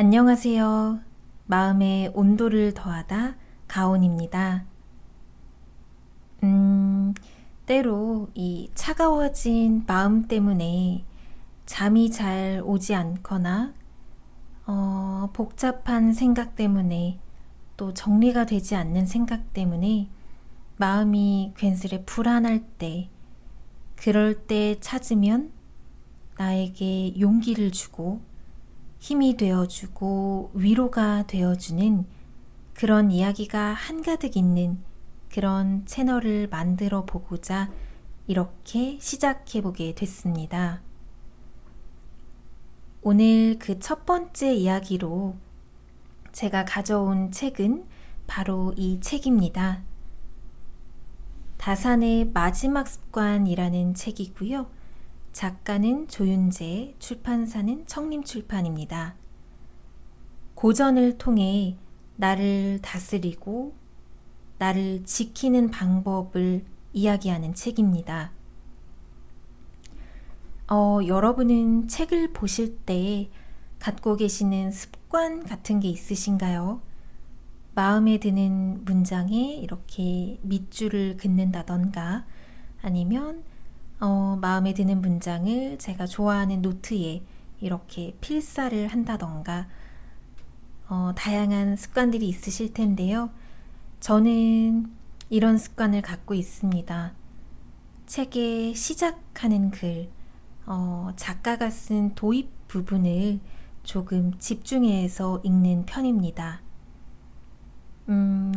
안녕하세요. 마음의 온도를 더하다 가온입니다. 때로 이 차가워진 마음 때문에 잠이 잘 오지 않거나 복잡한 생각 때문에 또 정리가 되지 않는 생각 때문에 마음이 괜스레 불안할 때, 그럴 때 찾으면 나에게 용기를 주고 힘이 되어주고 위로가 되어주는 그런 이야기가 한가득 있는 그런 채널을 만들어 보고자 이렇게 시작해 보게 됐습니다. 오늘 그 첫 번째 이야기로 제가 가져온 책은 바로 이 책입니다. 다산의 마지막 습관이라는 책이고요. 작가는 조윤재, 출판사는 청림출판입니다. 고전을 통해 나를 다스리고 나를 지키는 방법을 이야기하는 책입니다. 여러분은 책을 보실 때 갖고 계시는 습관 같은 게 있으신가요? 마음에 드는 문장에 이렇게 밑줄을 긋는다던가 아니면 마음에 드는 문장을 제가 좋아하는 노트에 이렇게 필사를 한다던가 다양한 습관들이 있으실 텐데요. 저는 이런 습관을 갖고 있습니다. 책의 시작하는 글, 작가가 쓴 도입 부분을 조금 집중해서 읽는 편입니다.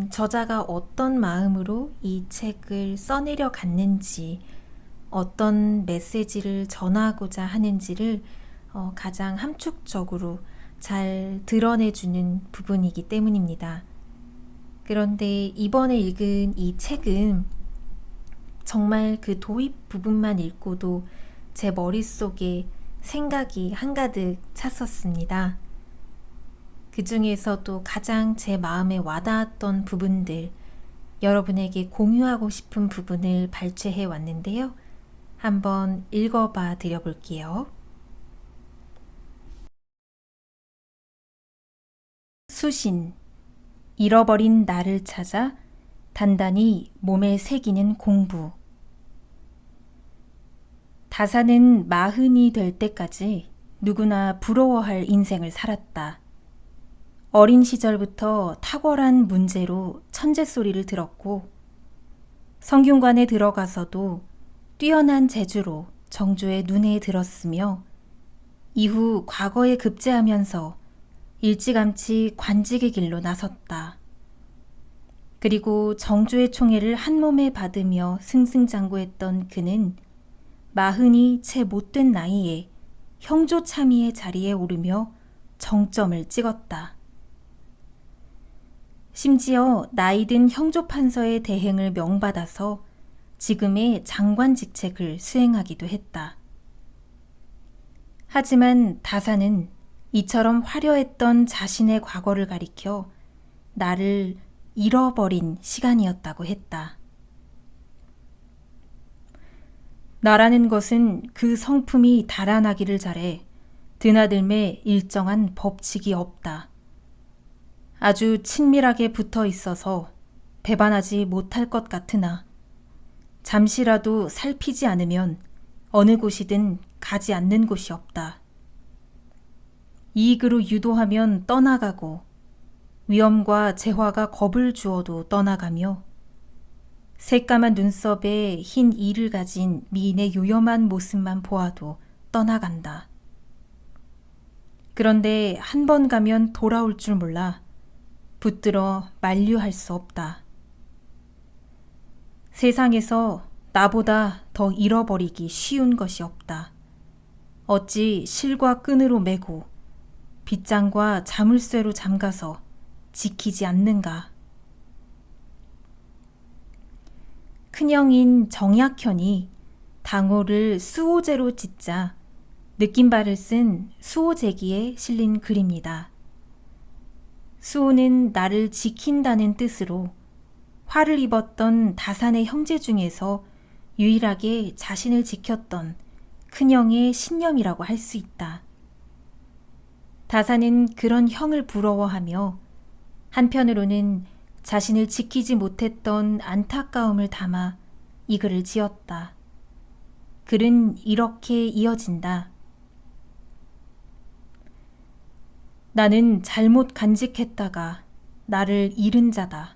저자가 어떤 마음으로 이 책을 써내려 갔는지, 어떤 메시지를 전하고자 하는지를 가장 함축적으로 잘 드러내주는 부분이기 때문입니다. 그런데 이번에 읽은 이 책은 정말 그 도입 부분만 읽고도 제 머릿속에 생각이 한가득 찼었습니다. 그 중에서도 가장 제 마음에 와닿았던 부분들, 여러분에게 공유하고 싶은 부분을 발췌해 왔는데요. 한번 읽어봐 드려볼게요. 수신, 잃어버린 나를 찾아 단단히 몸에 새기는 공부. 다산은 40이 될 때까지 누구나 부러워할 인생을 살았다. 어린 시절부터 탁월한 문제로 천재 소리를 들었고 성균관에 들어가서도 뛰어난 재주로 정조의 눈에 들었으며 이후 과거에 급제하면서 일찌감치 관직의 길로 나섰다. 그리고 정조의 총애를 한몸에 받으며 승승장구했던 그는 40이 채 못된 나이에 형조참의의 자리에 오르며 정점을 찍었다. 심지어 나이든 형조판서의 대행을 명받아서 지금의 장관 직책을 수행하기도 했다. 하지만 다산은 이처럼 화려했던 자신의 과거를 가리켜 나를 잃어버린 시간이었다고 했다. 나라는 것은 그 성품이 달아나기를 잘해 드나들매 일정한 법칙이 없다. 아주 친밀하게 붙어 있어서 배반하지 못할 것 같으나 잠시라도 살피지 않으면 어느 곳이든 가지 않는 곳이 없다. 이익으로 유도하면 떠나가고 위험과 재화가 겁을 주어도 떠나가며 새까만 눈썹에 흰 이를 가진 미인의 요염한 모습만 보아도 떠나간다. 그런데 한 번 가면 돌아올 줄 몰라 붙들어 만류할 수 없다. 세상에서 나보다 더 잃어버리기 쉬운 것이 없다. 어찌 실과 끈으로 매고 빗장과 자물쇠로 잠가서 지키지 않는가. 큰형인 정약현이 당호를 수호제로 짓자 느낌발을 쓴 수호제기에 실린 글입니다. 수호는 나를 지킨다는 뜻으로 화를 입었던 다산의 형제 중에서 유일하게 자신을 지켰던 큰형의 신념이라고 할 수 있다. 다사는 그런 형을 부러워하며 한편으로는 자신을 지키지 못했던 안타까움을 담아 이 글을 지었다. 글은 이렇게 이어진다. 나는 잘못 간직했다가 나를 잃은 자다.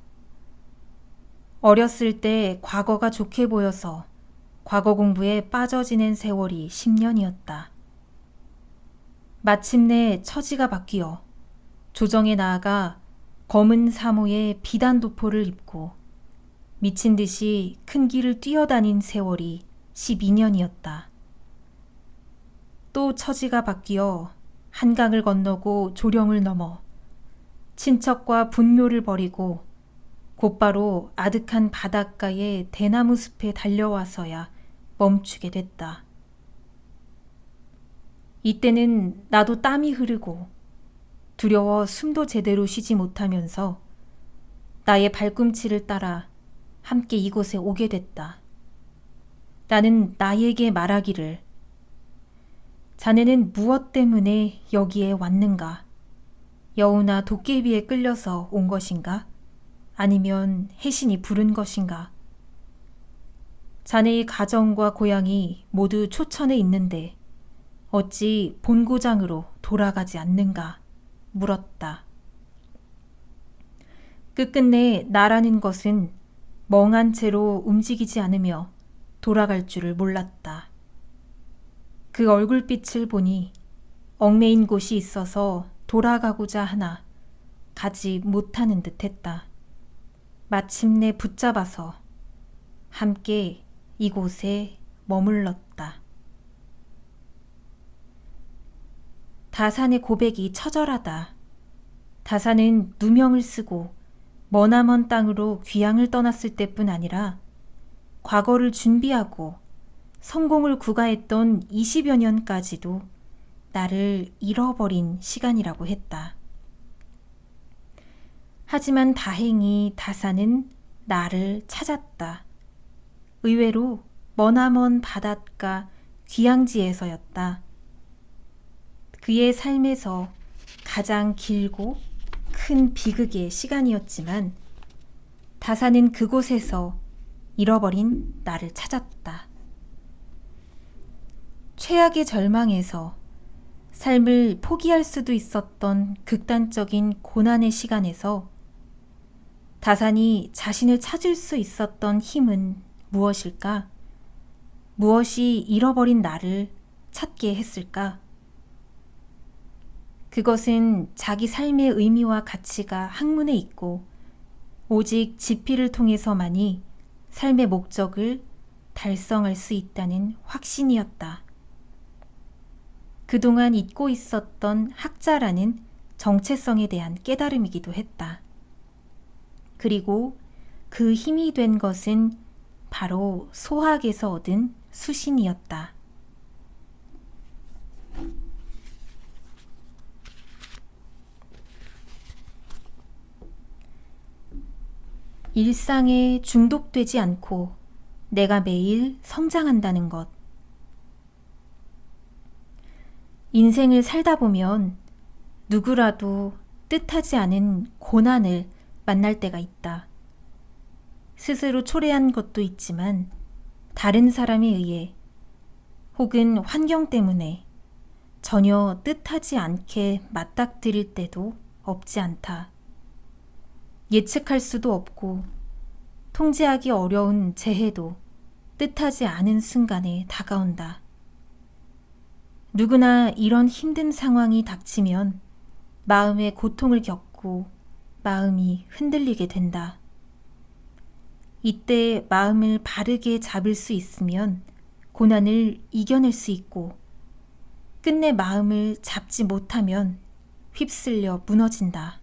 어렸을 때 과거가 좋게 보여서 과거 공부에 빠져 지낸 세월이 10년이었다. 마침내 처지가 바뀌어 조정에 나아가 검은 사모에 비단 도포를 입고 미친 듯이 큰 길을 뛰어다닌 세월이 12년이었다. 또 처지가 바뀌어 한강을 건너고 조령을 넘어 친척과 분묘를 버리고 곧바로 아득한 바닷가의 대나무 숲에 달려와서야 멈추게 됐다. 이때는 나도 땀이 흐르고 두려워 숨도 제대로 쉬지 못하면서 나의 발꿈치를 따라 함께 이곳에 오게 됐다. 나는 나에게 말하기를 자네는 무엇 때문에 여기에 왔는가? 여우나 도깨비에 끌려서 온 것인가? 아니면 해신이 부른 것인가? 자네의 가정과 고향이 모두 초천에 있는데 어찌 본고장으로 돌아가지 않는가? 물었다. 끝끝내 나라는 것은 멍한 채로 움직이지 않으며 돌아갈 줄을 몰랐다. 그 얼굴빛을 보니 얽매인 곳이 있어서 돌아가고자 하나 가지 못하는 듯 했다. 마침내 붙잡아서 함께 이곳에 머물렀다. 다산의 고백이 처절하다. 다산은 누명을 쓰고 머나먼 땅으로 귀향을 떠났을 때뿐 아니라 과거를 준비하고 성공을 구가했던 20여 년까지도 나를 잃어버린 시간이라고 했다. 하지만 다행히 다사는 나를 찾았다. 의외로 머나먼 바닷가 귀향지에서였다. 그의 삶에서 가장 길고 큰 비극의 시간이었지만 다사는 그곳에서 잃어버린 나를 찾았다. 최악의 절망에서 삶을 포기할 수도 있었던 극단적인 고난의 시간에서 다산이 자신을 찾을 수 있었던 힘은 무엇일까? 무엇이 잃어버린 나를 찾게 했을까? 그것은 자기 삶의 의미와 가치가 학문에 있고 오직 지피를 통해서만이 삶의 목적을 달성할 수 있다는 확신이었다. 그동안 잊고 있었던 학자라는 정체성에 대한 깨달음이기도 했다. 그리고 그 힘이 된 것은 바로 소학에서 얻은 수신이었다. 일상에 중독되지 않고 내가 매일 성장한다는 것. 인생을 살다 보면 누구라도 뜻하지 않은 고난을 만날 때가 있다. 스스로 초래한 것도 있지만 다른 사람에 의해 혹은 환경 때문에 전혀 뜻하지 않게 맞닥뜨릴 때도 없지 않다. 예측할 수도 없고 통제하기 어려운 재해도 뜻하지 않은 순간에 다가온다. 누구나 이런 힘든 상황이 닥치면 마음의 고통을 겪고 마음이 흔들리게 된다. 이때 마음을 바르게 잡을 수 있으면 고난을 이겨낼 수 있고 끝내 마음을 잡지 못하면 휩쓸려 무너진다.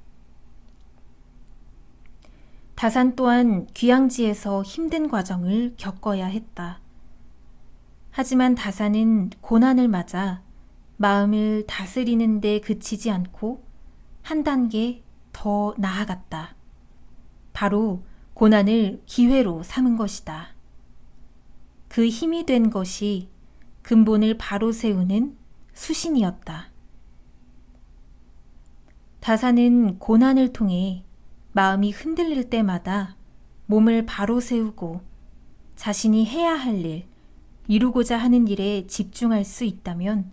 다산 또한 귀향지에서 힘든 과정을 겪어야 했다. 하지만 다산은 고난을 맞아 마음을 다스리는 데 그치지 않고 한 단계 더 나아갔다. 바로 고난을 기회로 삼은 것이다. 그 힘이 된 것이 근본을 바로 세우는 수신이었다. 다산은 고난을 통해 마음이 흔들릴 때마다 몸을 바로 세우고 자신이 해야 할 일, 이루고자 하는 일에 집중할 수 있다면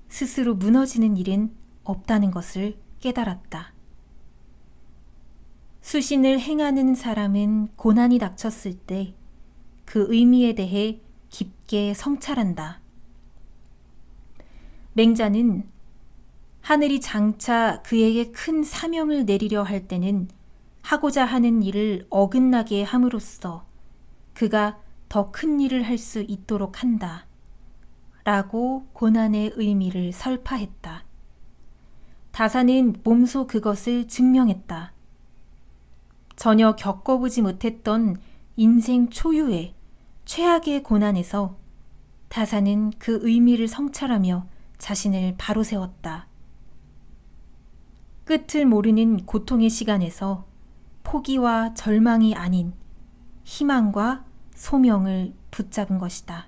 스스로 무너지는 일은 없다는 것을 깨달았다. 수신을 행하는 사람은 고난이 닥쳤을 때 그 의미에 대해 깊게 성찰한다. 맹자는 하늘이 장차 그에게 큰 사명을 내리려 할 때는 하고자 하는 일을 어긋나게 함으로써 그가 더 큰 일을 할 수 있도록 한다. 라고 고난의 의미를 설파했다. 다산은 몸소 그것을 증명했다. 전혀 겪어보지 못했던 인생 초유의 최악의 고난에서 다산은 그 의미를 성찰하며 자신을 바로 세웠다. 끝을 모르는 고통의 시간에서 포기와 절망이 아닌 희망과 소명을 붙잡은 것이다.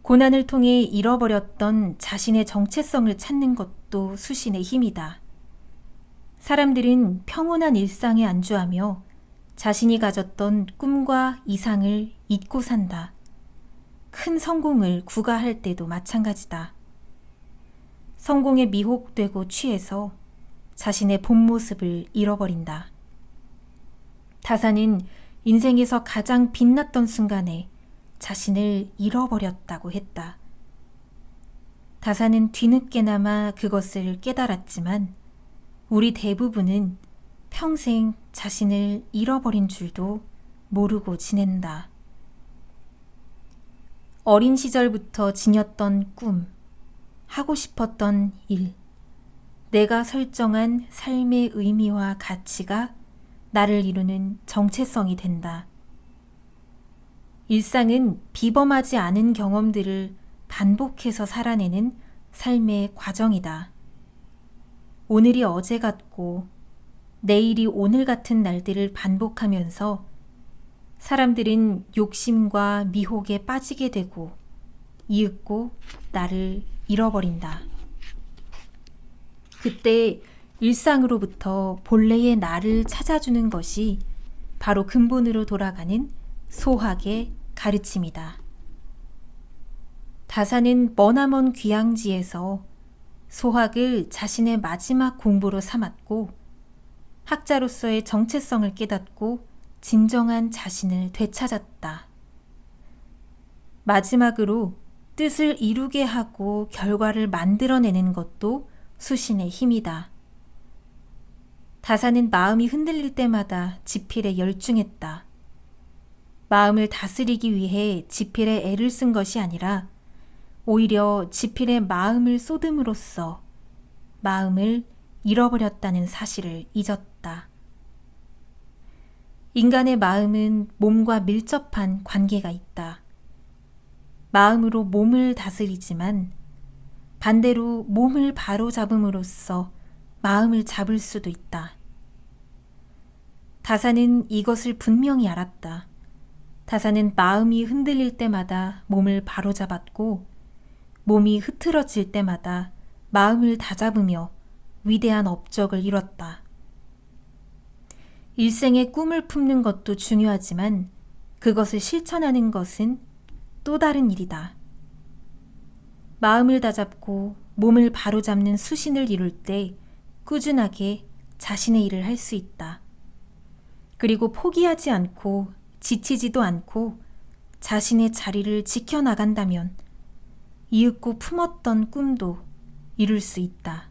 고난을 통해 잃어버렸던 자신의 정체성을 찾는 것도 수신의 힘이다. 사람들은 평온한 일상에 안주하며 자신이 가졌던 꿈과 이상을 잊고 산다. 큰 성공을 구가할 때도 마찬가지다. 성공에 미혹되고 취해서 자신의 본 모습을 잃어버린다. 다산은 인생에서 가장 빛났던 순간에 자신을 잃어버렸다고 했다. 다산은 뒤늦게나마 그것을 깨달았지만 우리 대부분은 평생 자신을 잃어버린 줄도 모르고 지낸다. 어린 시절부터 지녔던 꿈, 하고 싶었던 일, 내가 설정한 삶의 의미와 가치가 나를 이루는 정체성이 된다. 일상은 비범하지 않은 경험들을 반복해서 살아내는 삶의 과정이다. 오늘이 어제 같고 내일이 오늘 같은 날들을 반복하면서 사람들은 욕심과 미혹에 빠지게 되고 이윽고 나를 잃어버린다. 그때 일상으로부터 본래의 나를 찾아주는 것이 바로 근본으로 돌아가는 소학의 가르침이다. 다산은 머나먼 귀향지에서 소학을 자신의 마지막 공부로 삼았고 학자로서의 정체성을 깨닫고 진정한 자신을 되찾았다. 마지막으로 뜻을 이루게 하고 결과를 만들어내는 것도 수신의 힘이다. 다산은 마음이 흔들릴 때마다 지필에 열중했다. 마음을 다스리기 위해 지필에 애를 쓴 것이 아니라 오히려 지필에 마음을 쏟음으로써 마음을 잃어버렸다는 사실을 잊었다. 인간의 마음은 몸과 밀접한 관계가 있다. 마음으로 몸을 다스리지만 반대로 몸을 바로잡음으로써 마음을 잡을 수도 있다. 다산은 이것을 분명히 알았다. 다산은 마음이 흔들릴 때마다 몸을 바로잡았고 몸이 흐트러질 때마다 마음을 다잡으며 위대한 업적을 이뤘다. 일생의 꿈을 품는 것도 중요하지만 그것을 실천하는 것은 또 다른 일이다. 마음을 다잡고 몸을 바로잡는 수신을 이룰 때 꾸준하게 자신의 일을 할 수 있다. 그리고 포기하지 않고 지치지도 않고 자신의 자리를 지켜나간다면 이윽고 품었던 꿈도 이룰 수 있다.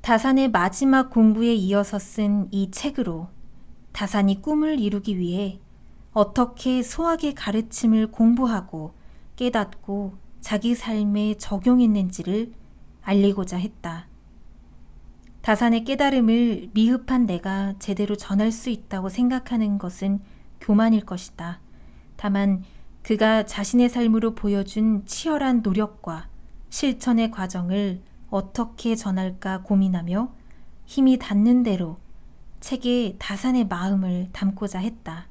다산의 마지막 공부에 이어서 쓴 이 책으로 다산이 꿈을 이루기 위해 어떻게 소학의 가르침을 공부하고 깨닫고 자기 삶에 적용했는지를 알리고자 했다. 다산의 깨달음을 미흡한 내가 제대로 전할 수 있다고 생각하는 것은 교만일 것이다. 다만 그가 자신의 삶으로 보여준 치열한 노력과 실천의 과정을 어떻게 전할까 고민하며 힘이 닿는 대로 책에 다산의 마음을 담고자 했다.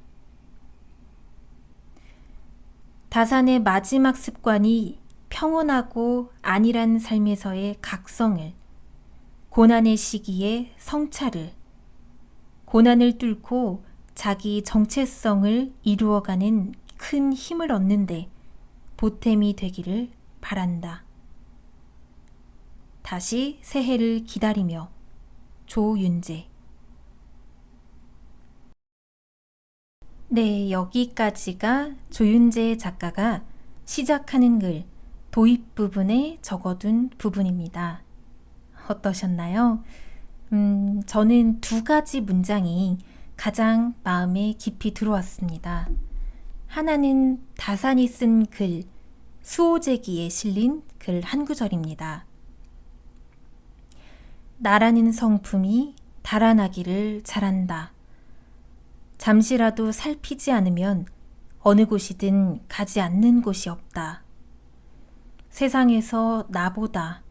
다산의 마지막 습관이 평온하고 안일한 삶에서의 각성을, 고난의 시기에 성찰을, 고난을 뚫고 자기 정체성을 이루어가는 큰 힘을 얻는데 보탬이 되기를 바란다. 다시 새해를 기다리며 조윤재. 네, 여기까지가 조윤재 작가가 시작하는 글 도입 부분에 적어둔 부분입니다. 어떠셨나요? 저는 두 가지 문장이 가장 마음에 깊이 들어왔습니다. 하나는 다산이 쓴 글, 수호제기에 실린 글 한 구절입니다. 나라는 성품이 달아나기를 잘한다. 잠시라도 살피지 않으면 어느 곳이든 가지 않는 곳이 없다. 세상에서 나보다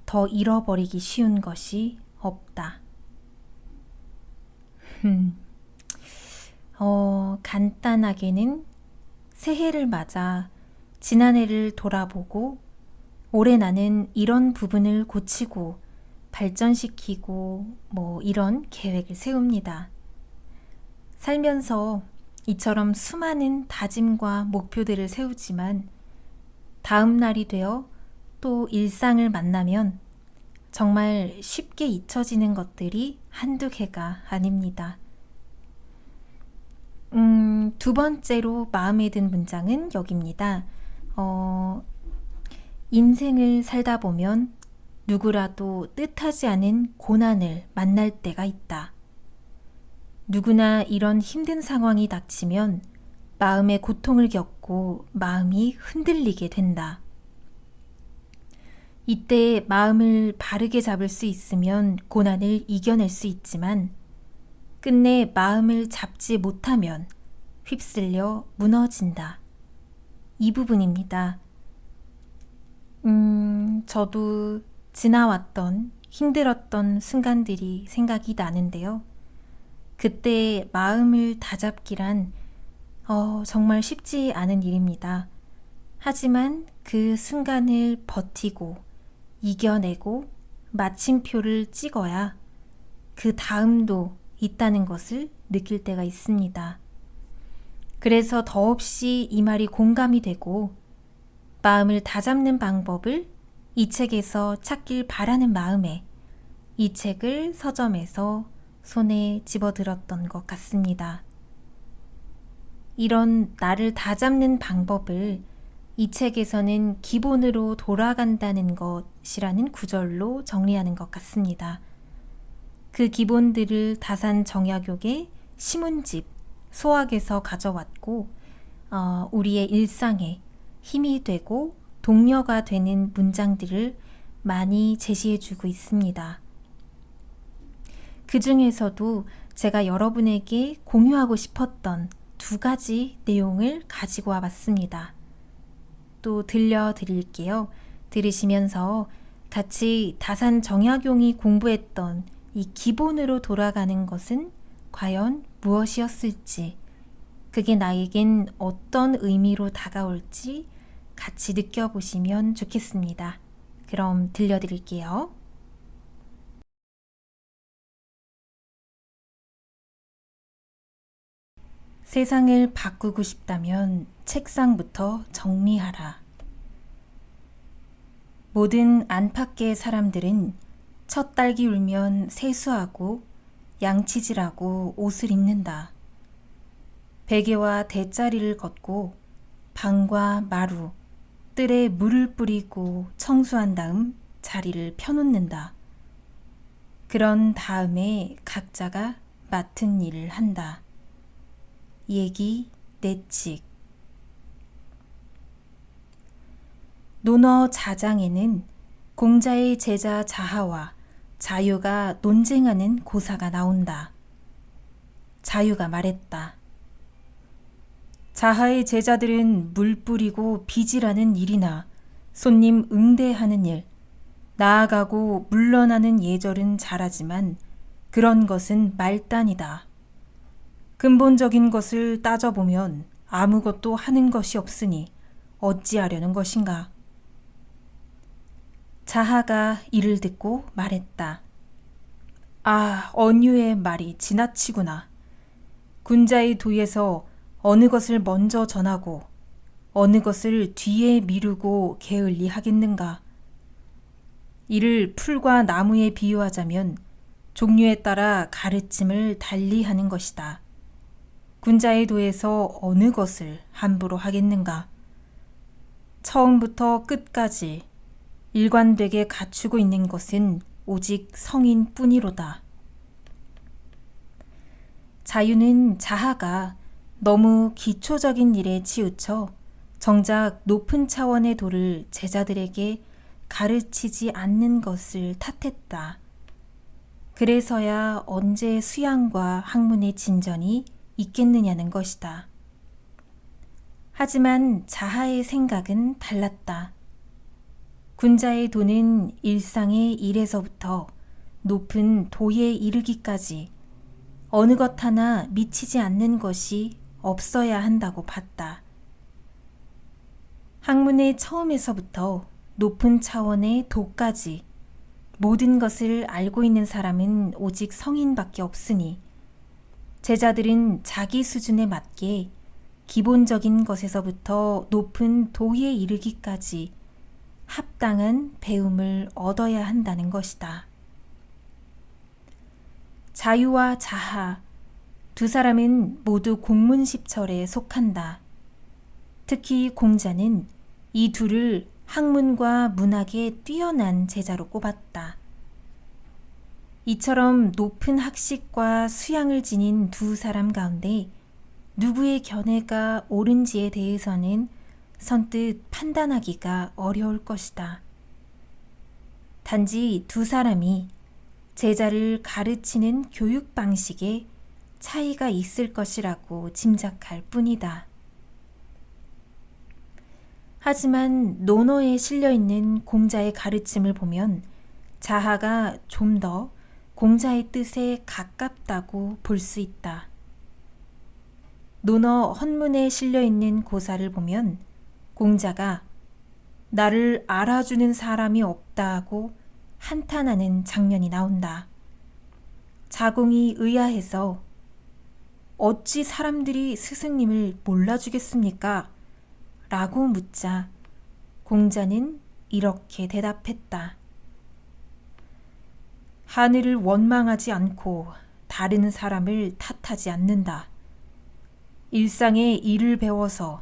더 잃어버리기 쉬운 것이 없다. 간단하게는 새해를 맞아 지난해를 돌아보고 올해 나는 이런 부분을 고치고 발전시키고 이런 계획을 세웁니다. 살면서 이처럼 수많은 다짐과 목표들을 세우지만 다음 날이 되어 또 일상을 만나면 정말 쉽게 잊혀지는 것들이 한두 개가 아닙니다. 두 번째로 마음에 든 문장은 여기입니다. 인생을 살다 보면 누구라도 뜻하지 않은 고난을 만날 때가 있다. 누구나 이런 힘든 상황이 닥치면 마음의 고통을 겪고 마음이 흔들리게 된다. 이때 마음을 바르게 잡을 수 있으면 고난을 이겨낼 수 있지만 끝내 마음을 잡지 못하면 휩쓸려 무너진다. 이 부분입니다. 저도 지나왔던 힘들었던 순간들이 생각이 나는데요. 그때 마음을 다잡기란 정말 쉽지 않은 일입니다. 하지만 그 순간을 버티고 이겨내고 마침표를 찍어야 그 다음도 있다는 것을 느낄 때가 있습니다. 그래서 더없이 이 말이 공감이 되고 마음을 다잡는 방법을 이 책에서 찾길 바라는 마음에 이 책을 서점에서 손에 집어들었던 것 같습니다. 이런 나를 다잡는 방법을 이 책에서는 기본으로 돌아간다는 것이라는 구절로 정리하는 것 같습니다. 그 기본들을 다산 정약욕의 시문집 소학에서 가져왔고 우리의 일상에 힘이 되고 동료가 되는 문장들을 많이 제시해주고 있습니다. 그 중에서도 제가 여러분에게 공유하고 싶었던 두 가지 내용을 가지고 와봤습니다. 또 들려드릴게요. 들으시면서 같이 다산 정약용이 공부했던 이 기본으로 돌아가는 것은 과연 무엇이었을지, 그게 나에겐 어떤 의미로 다가올지 같이 느껴보시면 좋겠습니다. 그럼 들려드릴게요. 세상을 바꾸고 싶다면 책상부터 정리하라. 모든 안팎의 사람들은 첫 딸기 울면 세수하고 양치질하고 옷을 입는다. 베개와 대자리를 걷고 방과 마루, 뜰에 물을 뿌리고 청소한 다음 자리를 펴놓는다. 그런 다음에 각자가 맡은 일을 한다. 얘기, 내칙. 논어 자장에는 공자의 제자 자하와 자유가 논쟁하는 고사가 나온다. 자유가 말했다. 자하의 제자들은 물 뿌리고 빚이라는 일이나 손님 응대하는 일, 나아가고 물러나는 예절은 잘하지만 그런 것은 말단이다. 근본적인 것을 따져보면 아무것도 하는 것이 없으니 어찌하려는 것인가. 자하가 이를 듣고 말했다. 아, 언유의 말이 지나치구나. 군자의 도에서 어느 것을 먼저 전하고 어느 것을 뒤에 미루고 게을리하겠는가. 이를 풀과 나무에 비유하자면 종류에 따라 가르침을 달리하는 것이다. 군자의 도에서 어느 것을 함부로 하겠는가. 처음부터 끝까지 일관되게 갖추고 있는 것은 오직 성인뿐이로다. 자유는 자하가 너무 기초적인 일에 치우쳐 정작 높은 차원의 도를 제자들에게 가르치지 않는 것을 탓했다. 그래서야 언제 수양과 학문의 진전이 있겠느냐는 것이다. 하지만 자하의 생각은 달랐다. 군자의 도는 일상의 일에서부터 높은 도에 이르기까지 어느 것 하나 미치지 않는 것이 없어야 한다고 봤다. 학문의 처음에서부터 높은 차원의 도까지 모든 것을 알고 있는 사람은 오직 성인밖에 없으니 제자들은 자기 수준에 맞게 기본적인 것에서부터 높은 도에 이르기까지 합당한 배움을 얻어야 한다는 것이다. 자유와 자하, 두 사람은 모두 공문십철에 속한다. 특히 공자는 이 둘을 학문과 문학에 뛰어난 제자로 꼽았다. 이처럼 높은 학식과 수양을 지닌 두 사람 가운데 누구의 견해가 옳은지에 대해서는 선뜻 판단하기가 어려울 것이다. 단지 두 사람이 제자를 가르치는 교육 방식에 차이가 있을 것이라고 짐작할 뿐이다. 하지만 논어에 실려있는 공자의 가르침을 보면 자하가 좀 더 공자의 뜻에 가깝다고 볼 수 있다. 논어 헌문에 실려있는 고사를 보면 공자가 나를 알아주는 사람이 없다고 한탄하는 장면이 나온다. 자공이 의아해서 어찌 사람들이 스승님을 몰라주겠습니까? 라고 묻자 공자는 이렇게 대답했다. 하늘을 원망하지 않고 다른 사람을 탓하지 않는다. 일상의 일을 배워서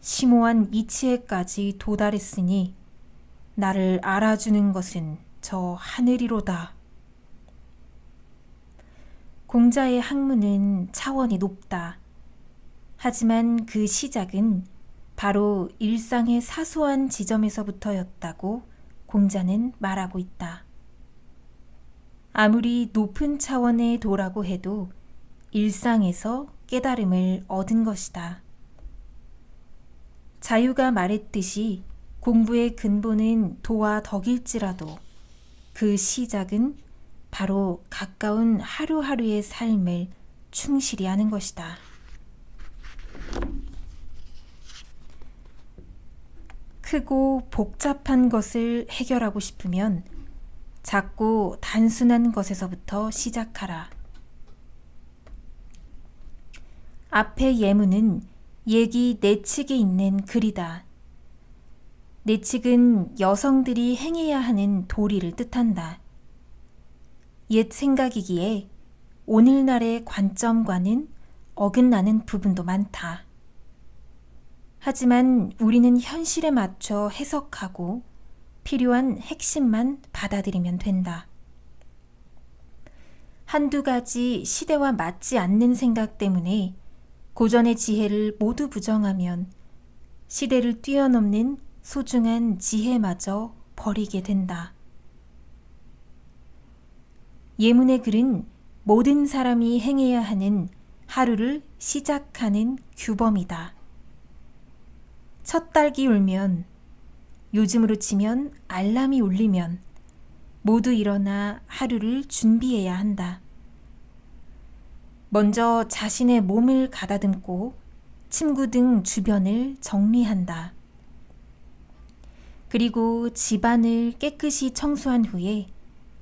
심오한 이치에까지 도달했으니 나를 알아주는 것은 저 하늘이로다. 공자의 학문은 차원이 높다. 하지만 그 시작은 바로 일상의 사소한 지점에서부터였다고 공자는 말하고 있다. 아무리 높은 차원의 도라고 해도 일상에서 깨달음을 얻은 것이다. 자유가 말했듯이 공부의 근본은 도와 덕일지라도 그 시작은 바로 가까운 하루하루의 삶을 충실히 하는 것이다. 크고 복잡한 것을 해결하고 싶으면 작고 단순한 것에서부터 시작하라. 앞의 예문은 얘기 내측에 있는 글이다. 내측은 여성들이 행해야 하는 도리를 뜻한다. 옛 생각이기에 오늘날의 관점과는 어긋나는 부분도 많다. 하지만 우리는 현실에 맞춰 해석하고 필요한 핵심만 받아들이면 된다. 한두 가지 시대와 맞지 않는 생각 때문에 고전의 지혜를 모두 부정하면 시대를 뛰어넘는 소중한 지혜마저 버리게 된다. 예문의 글은 모든 사람이 행해야 하는 하루를 시작하는 규범이다. 첫 딸기 울면, 요즘으로 치면 알람이 울리면 모두 일어나 하루를 준비해야 한다. 먼저 자신의 몸을 가다듬고 침구 등 주변을 정리한다. 그리고 집안을 깨끗이 청소한 후에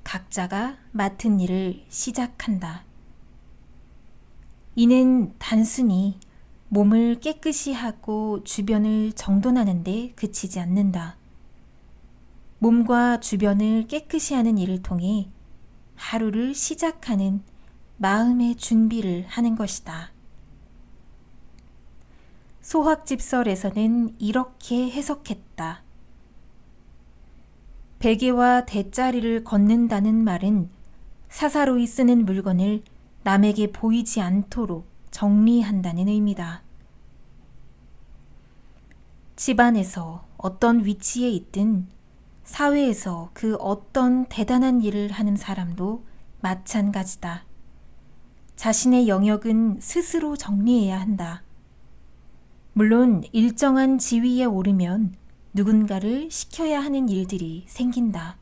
각자가 맡은 일을 시작한다. 이는 단순히 몸을 깨끗이 하고 주변을 정돈하는 데 그치지 않는다. 몸과 주변을 깨끗이 하는 일을 통해 하루를 시작하는 마음의 준비를 하는 것이다. 소학집설에서는 이렇게 해석했다. 베개와 대자리를 걷는다는 말은 사사로이 쓰는 물건을 남에게 보이지 않도록 정리한다는 의미다. 집안에서 어떤 위치에 있든 사회에서 그 어떤 대단한 일을 하는 사람도 마찬가지다. 자신의 영역은 스스로 정리해야 한다. 물론 일정한 지위에 오르면 누군가를 시켜야 하는 일들이 생긴다.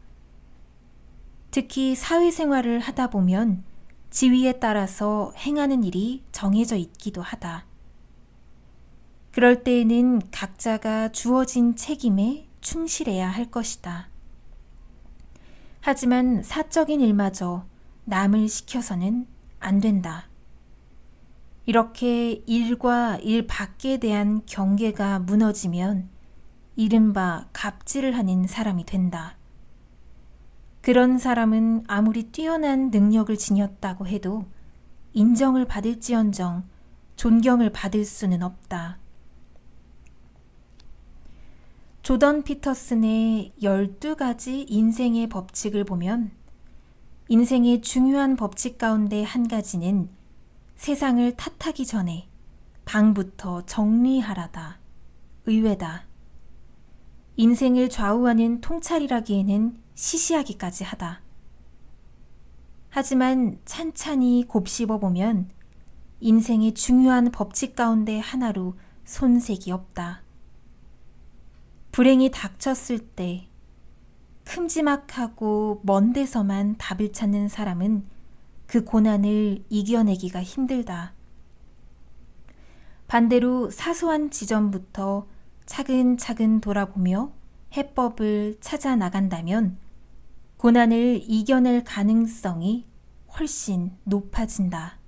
특히 사회생활을 하다 보면 지위에 따라서 행하는 일이 정해져 있기도 하다. 그럴 때에는 각자가 주어진 책임에 충실해야 할 것이다. 하지만 사적인 일마저 남을 시켜서는 안 된다. 이렇게 일과 일 밖에 대한 경계가 무너지면 이른바 갑질을 하는 사람이 된다. 그런 사람은 아무리 뛰어난 능력을 지녔다고 해도 인정을 받을지언정 존경을 받을 수는 없다. 조던 피터슨의 12가지 인생의 법칙을 보면 인생의 중요한 법칙 가운데 한 가지는 세상을 탓하기 전에 방부터 정리하라다. 의외다. 인생을 좌우하는 통찰이라기에는 시시하기까지 하다. 하지만 찬찬히 곱씹어보면 인생의 중요한 법칙 가운데 하나로 손색이 없다. 불행이 닥쳤을 때 큼지막하고 먼 데서만 답을 찾는 사람은 그 고난을 이겨내기가 힘들다. 반대로 사소한 지점부터 차근차근 돌아보며 해법을 찾아 나간다면 고난을 이겨낼 가능성이 훨씬 높아진다.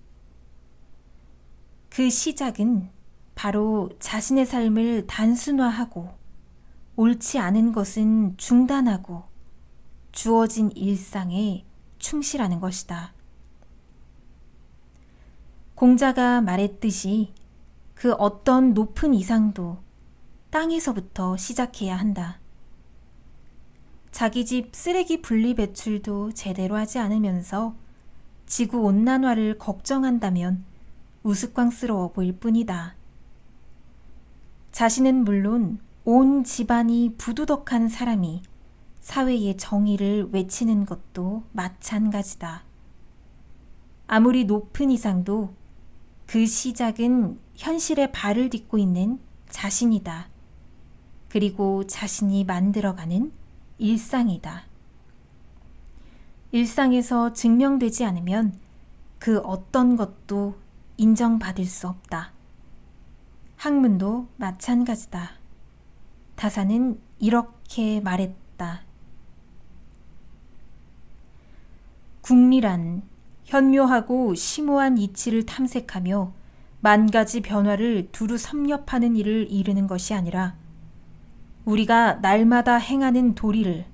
그 시작은 바로 자신의 삶을 단순화하고 옳지 않은 것은 중단하고 주어진 일상에 충실하는 것이다. 공자가 말했듯이 그 어떤 높은 이상도 땅에서부터 시작해야 한다. 자기 집 쓰레기 분리 배출도 제대로 하지 않으면서 지구온난화를 걱정한다면 우스꽝스러워 보일 뿐이다. 자신은 물론 온 집안이 부두덕한 사람이 사회의 정의를 외치는 것도 마찬가지다. 아무리 높은 이상도 그 시작은 현실에 발을 딛고 있는 자신이다. 그리고 자신이 만들어가는 일상이다. 일상에서 증명되지 않으면 그 어떤 것도 인정받을 수 없다. 학문도 마찬가지다. 다사는 이렇게 말했다. 궁리란 현묘하고 심오한 이치를 탐색하며 만 가지 변화를 두루 섭렵하는 일을 이루는 것이 아니라 우리가 날마다 행하는 도리를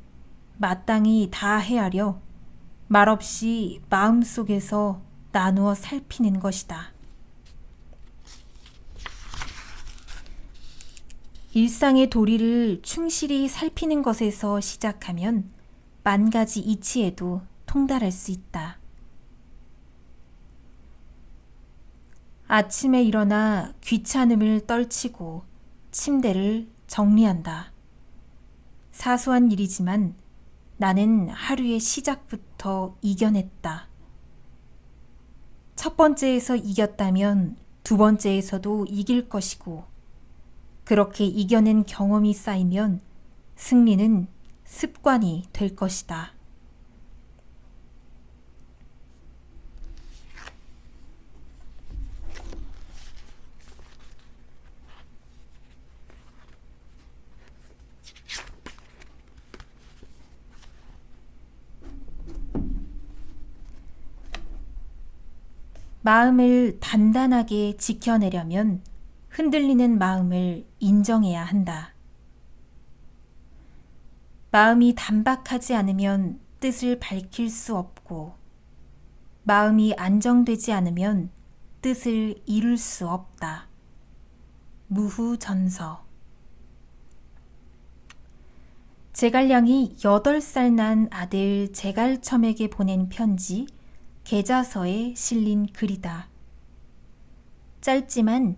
마땅히 다 헤아려 말없이 마음속에서 나누어 살피는 것이다. 일상의 도리를 충실히 살피는 것에서 시작하면 만 가지 이치에도 통달할 수 있다. 아침에 일어나 귀찮음을 떨치고 침대를 정리한다. 사소한 일이지만 나는 하루의 시작부터 이겨냈다. 첫 번째에서 이겼다면 두 번째에서도 이길 것이고 그렇게 이겨낸 경험이 쌓이면 승리는 습관이 될 것이다. 마음을 단단하게 지켜내려면 흔들리는 마음을 인정해야 한다. 마음이 단박하지 않으면 뜻을 밝힐 수 없고, 마음이 안정되지 않으면 뜻을 이룰 수 없다. 무후전서. 제갈량이 8살 난 아들 제갈첨에게 보낸 편지 계자서에 실린 글이다. 짧지만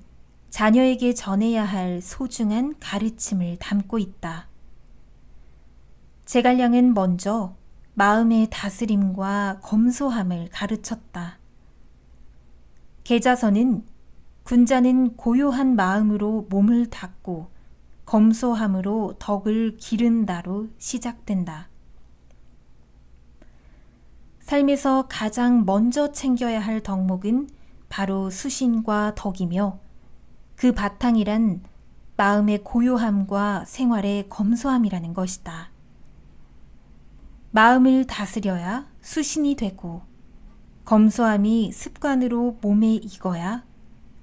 자녀에게 전해야 할 소중한 가르침을 담고 있다. 제갈량은 먼저 마음의 다스림과 검소함을 가르쳤다. 계자서는 군자는 고요한 마음으로 몸을 닦고 검소함으로 덕을 기른다로 시작된다. 삶에서 가장 먼저 챙겨야 할 덕목은 바로 수신과 덕이며 그 바탕이란 마음의 고요함과 생활의 검소함이라는 것이다. 마음을 다스려야 수신이 되고 검소함이 습관으로 몸에 익어야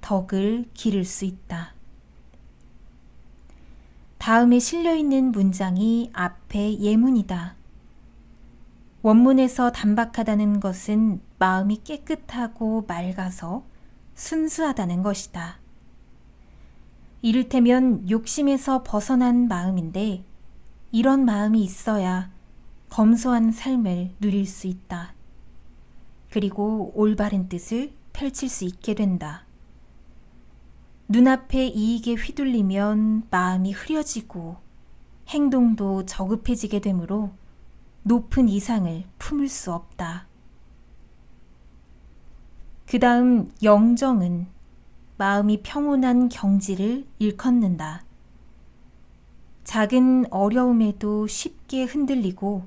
덕을 기를 수 있다. 다음에 실려있는 문장이 앞의 예문이다. 원문에서 단박하다는 것은 마음이 깨끗하고 맑아서 순수하다는 것이다. 이를테면 욕심에서 벗어난 마음인데 이런 마음이 있어야 검소한 삶을 누릴 수 있다. 그리고 올바른 뜻을 펼칠 수 있게 된다. 눈앞의 이익에 휘둘리면 마음이 흐려지고 행동도 저급해지게 되므로 높은 이상을 품을 수 없다. 그 다음 영정은 마음이 평온한 경지를 일컫는다. 작은 어려움에도 쉽게 흔들리고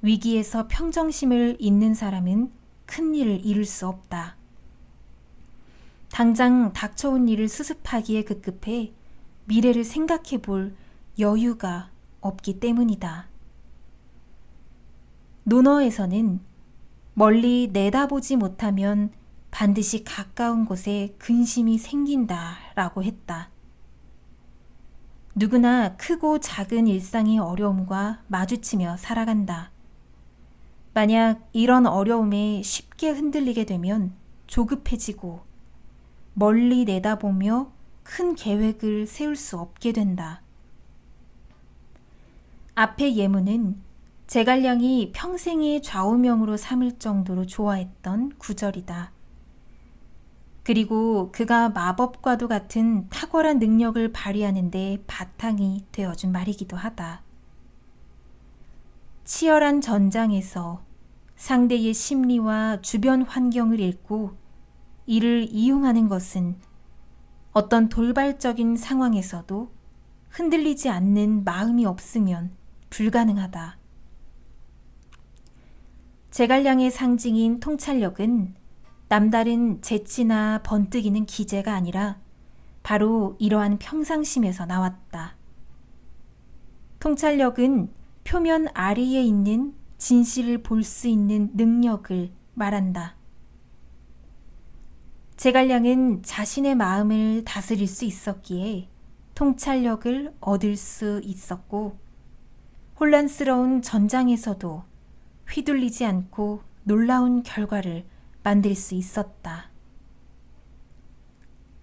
위기에서 평정심을 잇는 사람은 큰 일을 이룰 수 없다. 당장 닥쳐온 일을 수습하기에 급급해 미래를 생각해 볼 여유가 없기 때문이다. 논어에서는 멀리 내다보지 못하면 반드시 가까운 곳에 근심이 생긴다라고 했다. 누구나 크고 작은 일상의 어려움과 마주치며 살아간다. 만약 이런 어려움에 쉽게 흔들리게 되면 조급해지고 멀리 내다보며 큰 계획을 세울 수 없게 된다. 앞의 예문은 제갈량이 평생의 좌우명으로 삼을 정도로 좋아했던 구절이다. 그리고 그가 마법과도 같은 탁월한 능력을 발휘하는 데 바탕이 되어준 말이기도 하다. 치열한 전장에서 상대의 심리와 주변 환경을 읽고 이를 이용하는 것은 어떤 돌발적인 상황에서도 흔들리지 않는 마음이 없으면 불가능하다. 제갈량의 상징인 통찰력은 남다른 재치나 번뜩이는 기재가 아니라 바로 이러한 평상심에서 나왔다. 통찰력은 표면 아래에 있는 진실을 볼 수 있는 능력을 말한다. 제갈량은 자신의 마음을 다스릴 수 있었기에 통찰력을 얻을 수 있었고 혼란스러운 전장에서도 휘둘리지 않고 놀라운 결과를 만들 수 있었다.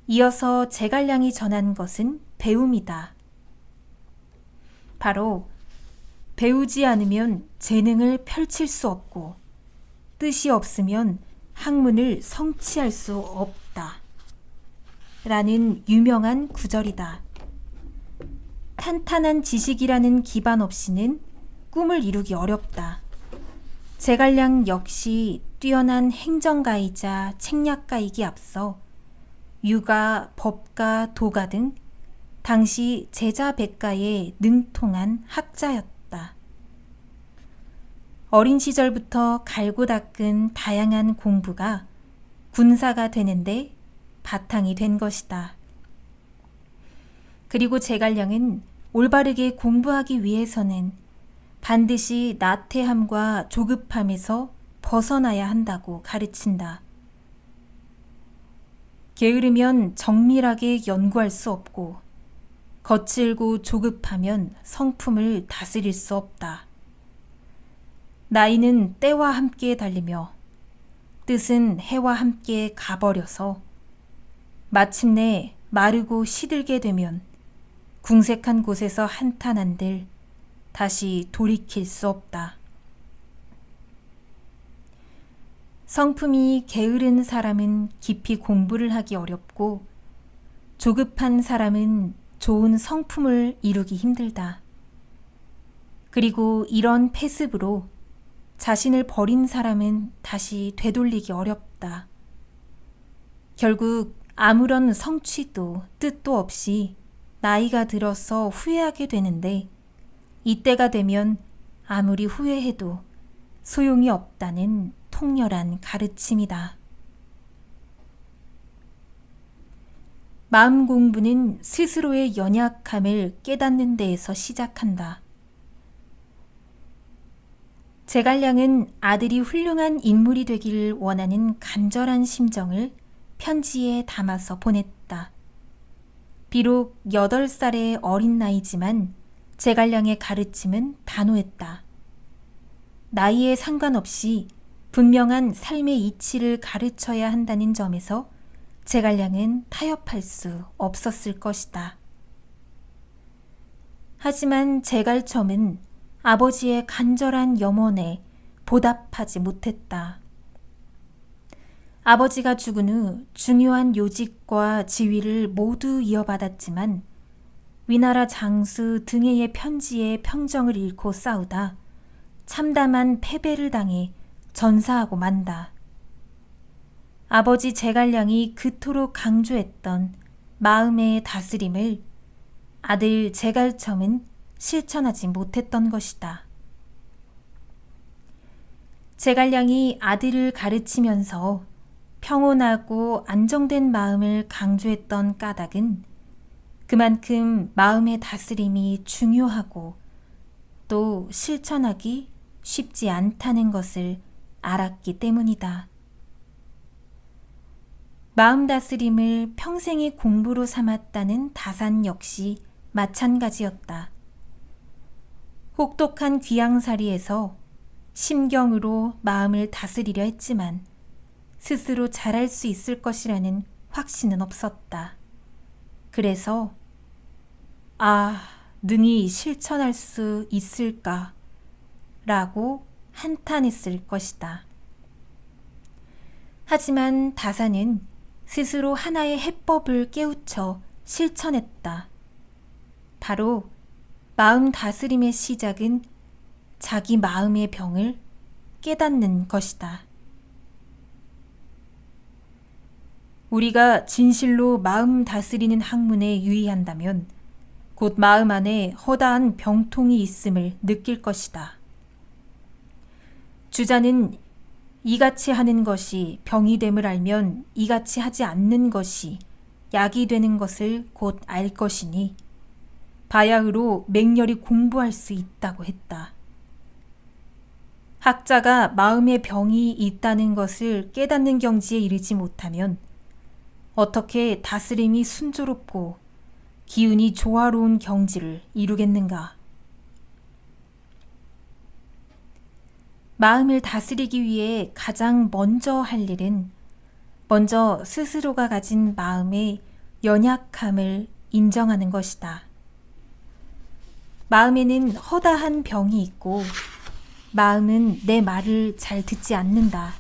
이어서 제갈량이 전한 것은 배움이다. 바로 배우지 않으면 재능을 펼칠 수 없고 뜻이 없으면 학문을 성취할 수 없다. 라는 유명한 구절이다. 탄탄한 지식이라는 기반 없이는 꿈을 이루기 어렵다. 제갈량 역시 뛰어난 행정가이자 책략가이기 앞서 유가, 법가, 도가 등 당시 제자 백가에 능통한 학자였다. 어린 시절부터 갈고 닦은 다양한 공부가 군사가 되는데 바탕이 된 것이다. 그리고 제갈량은 올바르게 공부하기 위해서는 반드시 나태함과 조급함에서 벗어나야 한다고 가르친다. 게으르면 정밀하게 연구할 수 없고 거칠고 조급하면 성품을 다스릴 수 없다. 나이는 때와 함께 달리며 뜻은 해와 함께 가버려서 마침내 마르고 시들게 되면 궁색한 곳에서 한탄한들 다시 돌이킬 수 없다. 성품이 게으른 사람은 깊이 공부를 하기 어렵고 조급한 사람은 좋은 성품을 이루기 힘들다. 그리고 이런 패습으로 자신을 버린 사람은 다시 되돌리기 어렵다. 결국 아무런 성취도 뜻도 없이 나이가 들어서 후회하게 되는데 이때가 되면 아무리 후회해도 소용이 없다는 통렬한 가르침이다. 마음 공부는 스스로의 연약함을 깨닫는 데에서 시작한다. 제갈량은 아들이 훌륭한 인물이 되기를 원하는 간절한 심정을 편지에 담아서 보냈다. 비록 8살의 어린 나이지만 제갈량의 가르침은 단호했다. 나이에 상관없이 분명한 삶의 이치를 가르쳐야 한다는 점에서 제갈량은 타협할 수 없었을 것이다. 하지만 제갈첨은 아버지의 간절한 염원에 보답하지 못했다. 아버지가 죽은 후 중요한 요직과 지위를 모두 이어받았지만 위나라 장수 등해의 편지에 평정을 잃고 싸우다 참담한 패배를 당해 전사하고 만다. 아버지 제갈량이 그토록 강조했던 마음의 다스림을 아들 제갈첨은 실천하지 못했던 것이다. 제갈량이 아들을 가르치면서 평온하고 안정된 마음을 강조했던 까닭은 그만큼 마음의 다스림이 중요하고 또 실천하기 쉽지 않다는 것을 알았기 때문이다. 마음 다스림을 평생의 공부로 삼았다는 다산 역시 마찬가지였다. 혹독한 귀양살이에서 심경으로 마음을 다스리려 했지만 스스로 잘할 수 있을 것이라는 확신은 없었다. 그래서 능히 실천할 수 있을까? 라고 한탄했을 것이다. 하지만 다산은 스스로 하나의 해법을 깨우쳐 실천했다. 바로 마음 다스림의 시작은 자기 마음의 병을 깨닫는 것이다. 우리가 진실로 마음 다스리는 학문에 유의한다면 곧 마음 안에 허다한 병통이 있음을 느낄 것이다. 주자는 이같이 하는 것이 병이 됨을 알면 이같이 하지 않는 것이 약이 되는 것을 곧 알 것이니 바야흐로 맹렬히 공부할 수 있다고 했다. 학자가 마음의 병이 있다는 것을 깨닫는 경지에 이르지 못하면 어떻게 다스림이 순조롭고 기운이 조화로운 경지를 이루겠는가? 마음을 다스리기 위해 가장 먼저 할 일은 먼저 스스로가 가진 마음의 연약함을 인정하는 것이다. 마음에는 허다한 병이 있고 마음은 내 말을 잘 듣지 않는다.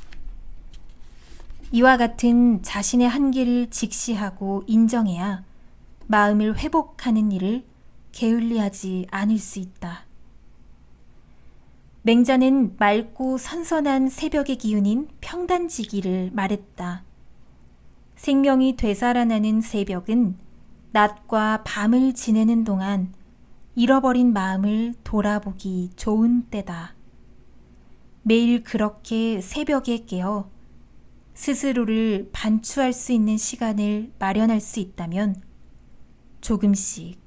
이와 같은 자신의 한계를 직시하고 인정해야 마음을 회복하는 일을 게을리하지 않을 수 있다. 맹자는 맑고 선선한 새벽의 기운인 평단지기를 말했다. 생명이 되살아나는 새벽은 낮과 밤을 지내는 동안 잃어버린 마음을 돌아보기 좋은 때다. 매일 그렇게 새벽에 깨어 스스로를 반추할 수 있는 시간을 마련할 수 있다면 조금씩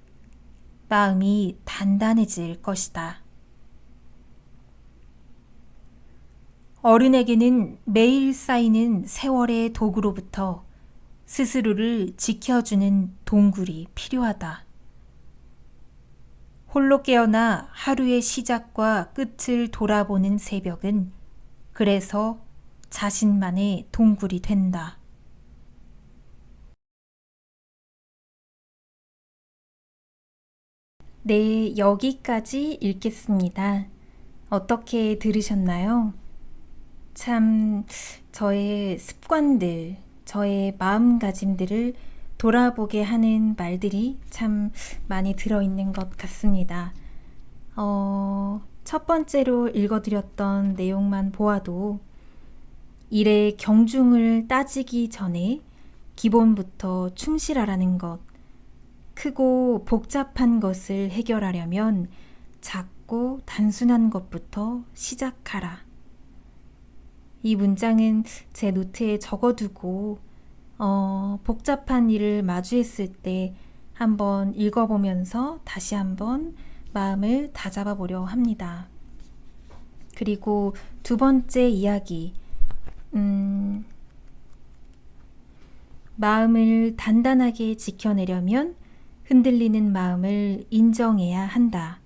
마음이 단단해질 것이다. 어른에게는 매일 쌓이는 세월의 도구로부터 스스로를 지켜주는 동굴이 필요하다. 홀로 깨어나 하루의 시작과 끝을 돌아보는 새벽은 그래서 자신만의 동굴이 된다. 네, 여기까지 읽겠습니다. 어떻게 들으셨나요? 참, 저의 습관들, 저의 마음가짐들을 돌아보게 하는 말들이 참 많이 들어있는 것 같습니다. 첫 번째로 읽어드렸던 내용만 보아도 일의 경중을 따지기 전에 기본부터 충실하라는 것, 크고 복잡한 것을 해결하려면 작고 단순한 것부터 시작하라. 이 문장은 제 노트에 적어두고 복잡한 일을 마주했을 때 한번 읽어보면서 다시 한번 마음을 다잡아 보려 합니다. 그리고 두 번째 이야기, 마음을 단단하게 지켜내려면 흔들리는 마음을 인정해야 한다.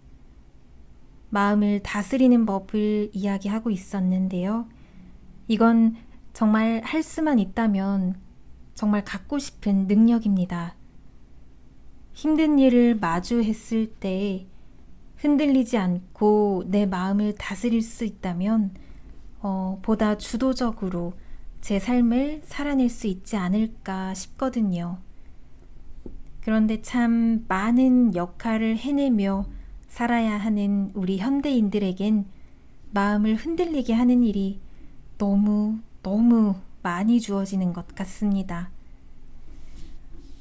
마음을 다스리는 법을 이야기하고 있었는데요. 이건 정말 할 수만 있다면 정말 갖고 싶은 능력입니다. 힘든 일을 마주했을 때 흔들리지 않고 내 마음을 다스릴 수 있다면 보다 주도적으로 제 삶을 살아낼 수 있지 않을까 싶거든요. 그런데 참 많은 역할을 해내며 살아야 하는 우리 현대인들에겐 마음을 흔들리게 하는 일이 너무 많이 주어지는 것 같습니다.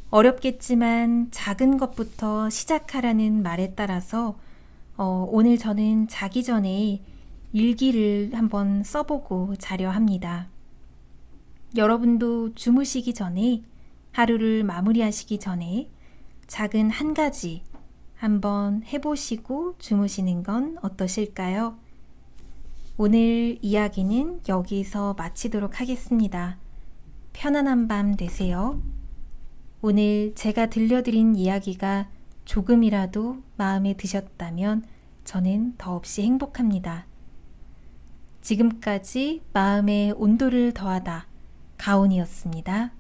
어렵겠지만 작은 것부터 시작하라는 말에 따라서 오늘 저는 자기 전에 일기를 한번 써보고 자려 합니다. 여러분도 주무시기 전에, 하루를 마무리하시기 전에 작은 한 가지 한번 해보시고 주무시는 건 어떠실까요? 오늘 이야기는 여기서 마치도록 하겠습니다. 편안한 밤 되세요. 오늘 제가 들려드린 이야기가 조금이라도 마음에 드셨다면 저는 더없이 행복합니다. 지금까지 마음의 온도를 더하다 가온이었습니다.